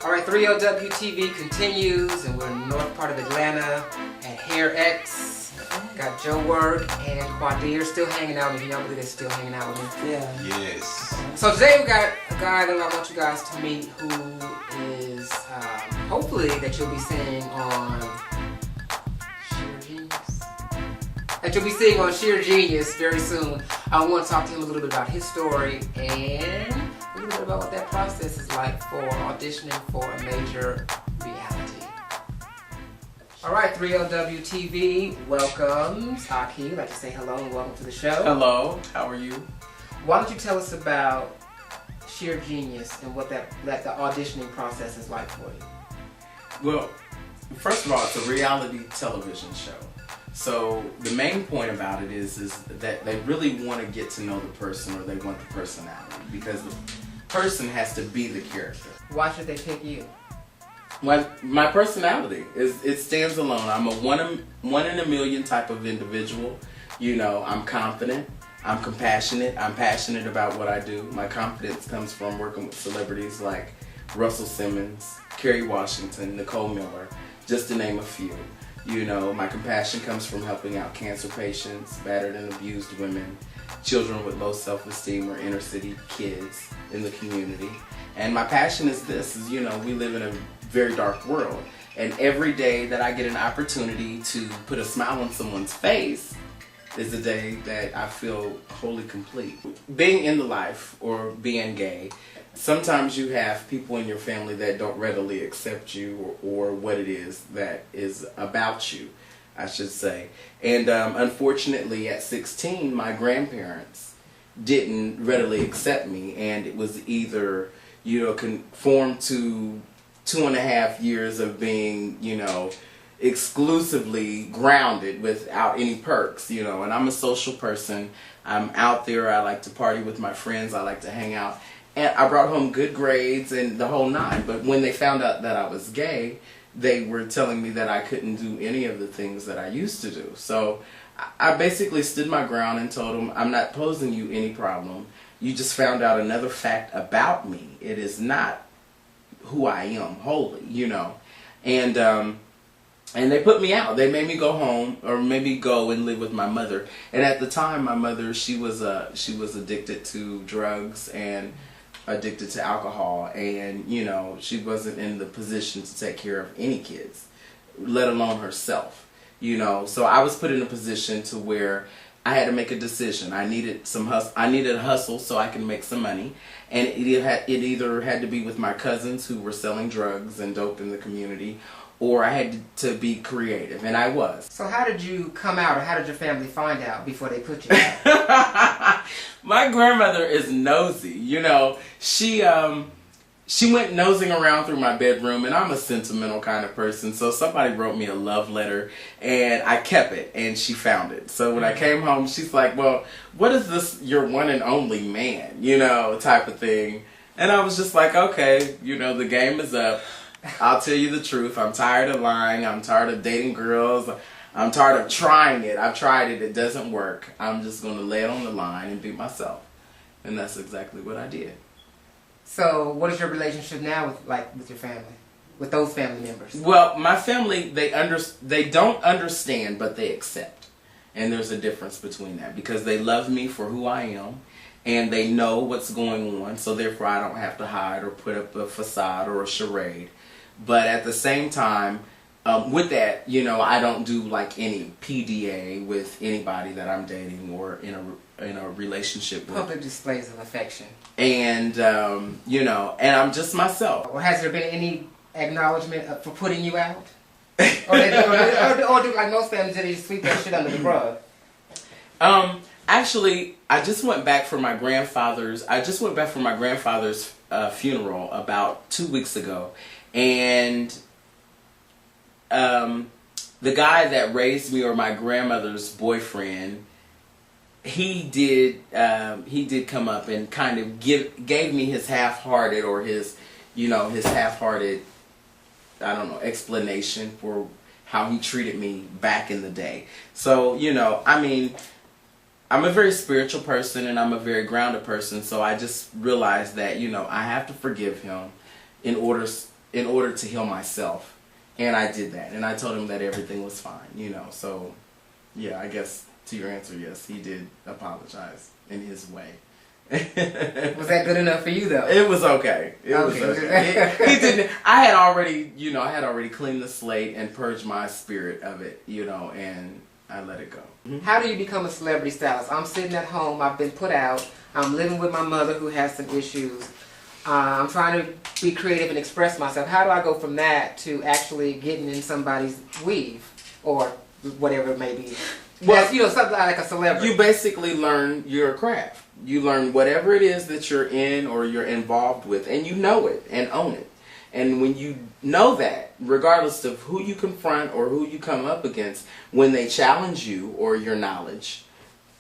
Alright, 3LWTV continues, and we're in the north part of Atlanta at Hair X. Got Joe Work and Quadir still hanging out with me. Y'all believe they're still hanging out with me? Yeah. Yes. So today we got a guy that I want you guys to meet who is, hopefully, that you'll be seeing on Shear Genius. That you'll be seeing on Shear Genius very soon. I want to talk to him a little bit about his story and a little bit about what that process is like for auditioning for a major reality. Alright, 3LWTV, welcome. Taki, I'd like to say hello and welcome to the show. Hello, how are you? Why don't you tell us about Shear Genius and what the auditioning process is like for you? Well, first of all, it's a reality television show. So the main point about it is that they really want to get to know the person, or they want the personality, because the person has to be the character. Why should they pick you? My personality it stands alone. I'm a one in a million type of individual. You know, I'm confident, I'm compassionate, I'm passionate about what I do. My confidence comes from working with celebrities like Russell Simmons, Kerry Washington, Nicole Miller, just to name a few. You know, my compassion comes from helping out cancer patients, battered and abused women, children with low self-esteem, or inner city kids in the community. And my passion is this, you know, we live in a very dark world. And every day that I get an opportunity to put a smile on someone's face is a day that I feel wholly complete. Being in the life, or being gay, sometimes you have people in your family that don't readily accept you or what it is that is about you, I should say. And unfortunately at 16, my grandparents didn't readily accept me, and it was either, you know, conform to 2.5 years of being, you know, exclusively grounded without any perks, you know. And I'm a social person. I'm out there. I like to party with my friends. I like to hang out. And I brought home good grades and the whole nine. But when they found out that I was gay, they were telling me that I couldn't do any of the things that I used to do. So I basically stood my ground and told them, I'm not posing you any problem. You just found out another fact about me. It is not who I am wholly, you know. And they put me out. They made me go home, or maybe go and live with my mother. And at the time, my mother, she was addicted to drugs and addicted to alcohol, and you know, she wasn't in the position to take care of any kids, let alone herself. You know, so I was put in a position to where I had to make a decision. I needed some hustle. I needed a hustle so I can make some money, and it either had to be with my cousins who were selling drugs and dope in the community, or I had to be creative, and I was. So how did you come out, or how did your family find out before they put you out? My grandmother is nosy. You know, she went nosing around through my bedroom, and I'm a sentimental kind of person, so somebody wrote me a love letter, and I kept it, and she found it. So when I came home, she's like, well, what is this, your one and only man, you know, type of thing. And I was just like, okay, you know, the game is up. I'll tell you the truth. I'm tired of lying. I'm tired of dating girls. I'm tired of trying it. I've tried it. It doesn't work. I'm just going to lay it on the line and be myself. And that's exactly what I did. So what is your relationship now with your family? With those family members? Well, my family, they don't understand, but they accept. And there's a difference between that, because they love me for who I am, and they know what's going on, so therefore I don't have to hide or put up a facade or a charade. But at the same time, with that, you know, I don't do like any PDA with anybody that I'm dating or in a relationship with. Public displays of affection. And, you know, and I'm just myself. Or has there been any acknowledgement for putting you out? or do like most families, they just sweep that shit under the rug? Actually, I just went back for my grandfather's funeral about 2 weeks ago. And the guy that raised me, or my grandmother's boyfriend, he did come up and kind of gave me his half-hearted, or his half-hearted, I don't know, explanation for how he treated me back in the day. So, you know, I mean, I'm a very spiritual person, and I'm a very grounded person, so I just realized that, you know, I have to forgive him in order in order to heal myself. And I did that. And I told him that everything was fine, you know. So, yeah, I guess to your answer, yes, he did apologize in his way. Was that good enough for you, though? It was okay. It was okay. He didn't. I had already cleaned the slate and purged my spirit of it, you know, and I let it go. How do you become a celebrity stylist? I'm sitting at home. I've been put out. I'm living with my mother who has some issues. I'm trying to be creative and express myself. How do I go from that to actually getting in somebody's weave or whatever it may be? Well, you know, something like a celebrity. You basically learn your craft. You learn whatever it is that you're in or you're involved with, and you know it and own it. And when you know that, regardless of who you confront or who you come up against, when they challenge you or your knowledge,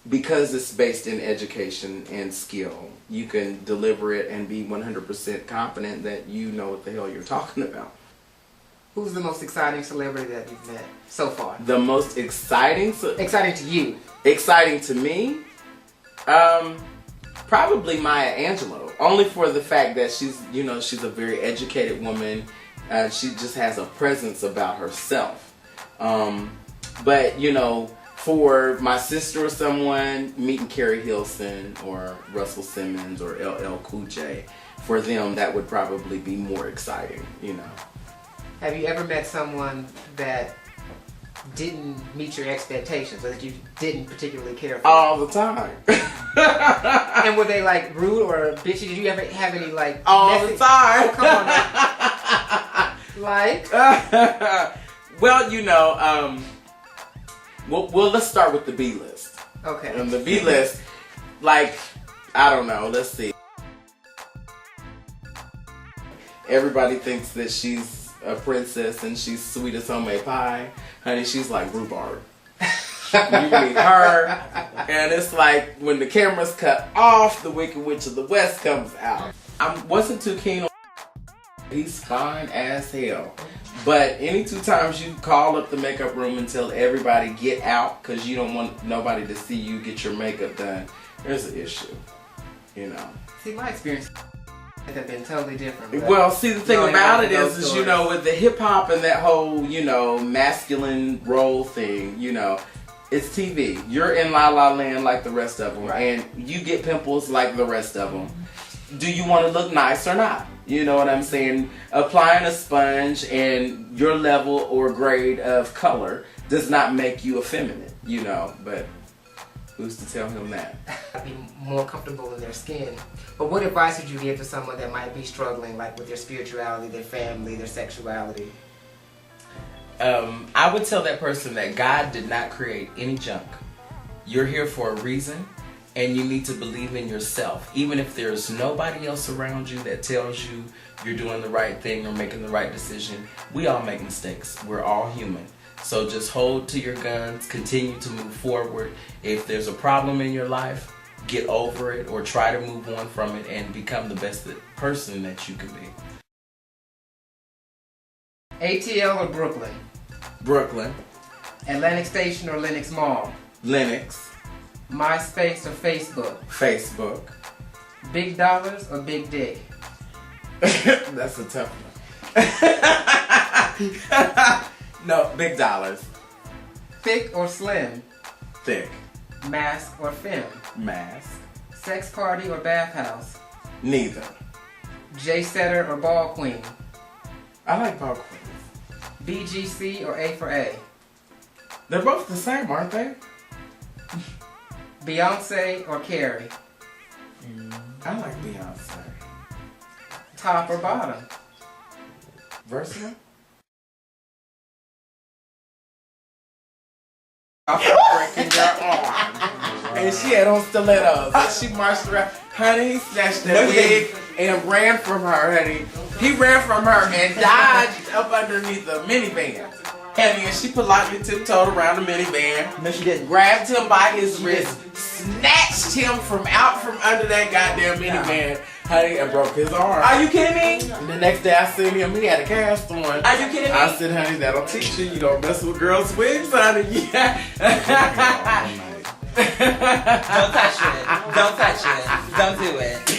because it's based in education and skill, you can deliver it and be 100% confident that you know what the hell you're talking about. Who's the most exciting celebrity that you've met so far? The most exciting? Exciting to you? Exciting to me? Probably Maya Angelou. Only for the fact that she's a very educated woman. She just has a presence about herself. But, you know, for my sister or someone, meeting Carrie Hilson or Russell Simmons or LL Cool J, for them that would probably be more exciting, you know. Have you ever met someone that didn't meet your expectations or that you didn't particularly care for? All the time. And were they like rude or bitchy? Did you ever have any like all the time? Oh, come on. Like? Well, you know, well, let's start with the B list. Okay. And the B list, like, I don't know, let's see. Everybody thinks that she's a princess and she's sweet as homemade pie. Honey, she's like rhubarb. You meet her, and it's like when the camera's cut off, the Wicked Witch of the West comes out. I wasn't too keen on. He's fine as hell. But any 2 times you call up the makeup room and tell everybody get out because you don't want nobody to see you get your makeup done, there's an issue, you know. See, my experience have been totally different. Well, see, the thing about it is, you know, with the hip hop and that whole, you know, masculine role thing, you know, it's TV. You're in La La Land like the rest of them, right. And you get pimples like the rest of them. Do you want to look nice or not? You know what I'm saying? Applying a sponge and your level or grade of color does not make you effeminate, you know, but who's to tell him that? Be more comfortable in their skin. But what advice would you give to someone that might be struggling, like with their spirituality, their family, their sexuality? I would tell that person that God did not create any junk. You're here for a reason, and you need to believe in yourself. Even if there's nobody else around you that tells you you're doing the right thing or making the right decision, we all make mistakes. We're all human. So just hold to your guns, continue to move forward. If there's a problem in your life, get over it or try to move on from it and become the best person that you can be. ATL or Brooklyn? Brooklyn. Atlantic Station or Lenox Mall? Lennox. MySpace or Facebook? Facebook. Big dollars or big dick? That's a tough one. No, big dollars. Thick or slim? Thick. Mask or femme? Mask. Sex party or bathhouse? Neither. J setter or ball queen? I like ball queens. BGC or A for A? They're both the same, aren't they? Beyonce or Carrie? I like Beyonce. Top or bottom? Versatile? Breaking your arm. And she had on stilettos. And she marched around. Honey, he snatched that wig and ran from her, honey. He ran from her and dodged up underneath the minivan. Honey, and she politely tiptoed around the minivan. No, she didn't. Grabbed him by his wrist, snatched him from out from under that goddamn minivan, honey, and broke his arm. Are you kidding me? And the next day I seen him, he had a cast on. Are you kidding me? I said, honey, that'll teach you. You don't mess with girls' wigs, honey. Yeah. Don't touch it. Don't touch it. Don't do it.